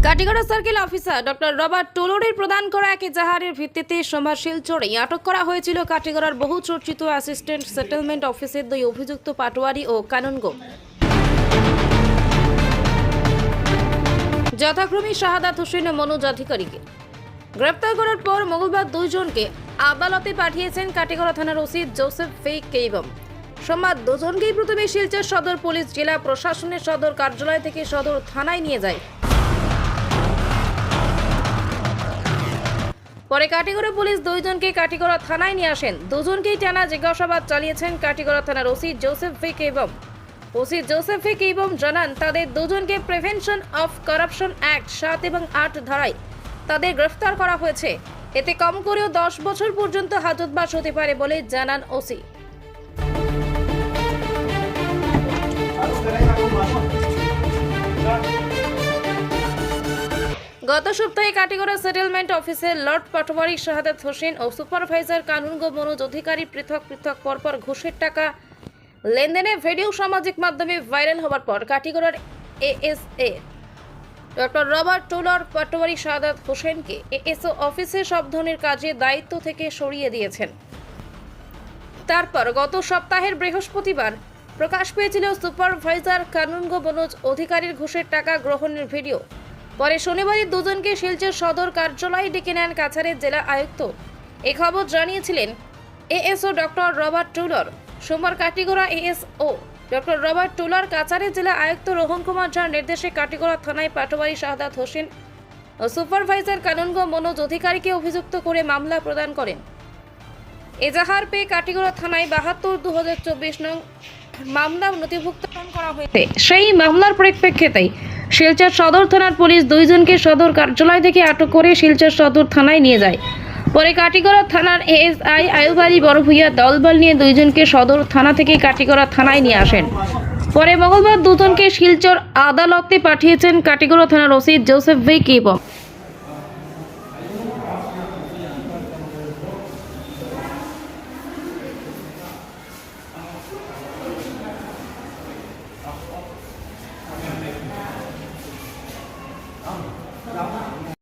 Katigorah circle officer doctor Robert টুলুরের প্রদান করা এক এজাহারের ভিত্তিতে সোমবার শিলচরে আটক করা হয়েছিল কাটিগড়ার বহু চর্চিত অ্যাসিস্ট্যান্ট সেটেলমেন্ট অফিসের দুই অভিযুক্ত পাটোয়ারি ও কানুনগো যথাক্রমে শাহাদাত হোসেন ও মনোজ অধিকারীকে গ্রেপ্তার করার পর মঙ্গলবার দুইজনকে আদালতে পাঠিয়েছেন কাটিগড়া থানার ওসি জোসেফ ফে কেইবম। সোমবার দুজনকেই প্রথমে শিলচর সদর পুলিশ জেলা প্রশাসনের সদর কার্যালয় থেকে সদর থানায় নিয়ে যায়। পরে কাটিগড়া পুলিশ দুইজনকে কাটিগড়া থানায় নিয়ে আসেন। দুজনকেই টানা জিজ্ঞাসাবাদ চালিয়েছেন কাটিগড়া থানার ওসি জোসেফ ফে কেইবম। ওসি জোসেফ ফে কেইবম জানান, তাদের দুজনকে প্রিভেনশন অফ কারাপশন অ্যাক্ট 7 এবং 8 ধারায় তাদের গ্রেফতার করা হয়েছে। এতে কম করেও 10 বছর পর্যন্ত হাজতবাস হতে পারে বলে জানান ওসি। গত সপ্তাহে কাটিগড়া সেটেলমেন্ট অফিসের লর্ড পাটোয়ারি শাহাদাত হোসেন ও সুপারভাইজার কানুনগো মনোজ অধিকারী পৃথক পৃথক পরপর ঘুষের টাকা লেনদেনের ভিডিও সামাজিক মাধ্যমে ভাইরাল হওয়ার পর কাটিগড়ার এএসএ ডক্টর রবার্ট টুলুর পাটোয়ারি শাহাদাত হোসেনকে এএসও অফিসে সব ধরনের কাজে দায়িত্ব থেকে সরিয়ে দিয়েছেন। তারপর গত সপ্তাহের বৃহস্পতিবার প্রকাশ পেয়েছিল সুপারভাইজার কানুনগো মনোজ অধিকারীর ঘুষের টাকা গ্রহণের ভিডিও। পরে শনিবারই দুজনকে শিলচর সদর কার্যালয়ে ডেকে নেন কাছাড়ের জেলা আয়ুক্ত। এই খবর জানিয়েছিলেন এএসও ডক্টর রবার্ট টুলুর। সোমবার Katigora ASO doctor Robert Tulur কাছাড়ের জেলা আয়ুক্ত রোহন কুমার ঝার নির্দেশে কাটিগড়া থানায় পাটোয়ারি শাহাদাত হোসেন ও সুপারভাইজার কানুনগো মনোজ অধিকারীকে অভিযুক্ত করে মামলা প্রদান করেন। এজাহার পেয়ে কাটিগড়া থানায় 72/2024 নং মামলা নথিভুক্ত করা হয়েছে। সেই মামলার পরিপ্রেক্ষিতে শিলচর সদর থানার পুলিশ দুইজনকে সদর কার্যালয় থেকে আটক করে শিলচর সদর থানায় নিয়ে যায়। পরে কাটিগড়া থানার এএসআই আয়ুব আলী বড়ভূঁইয়া দলবল নিয়ে দুইজনকে সদর থানা থেকে কাটিগড়া থানায় নিয়ে আসেন। পরে মঙ্গলবার দুজনকে শিলচর আদালতে পাঠিয়েছেন কাটিগড়া থানার ওসি জোসেফ ফে কেইবম।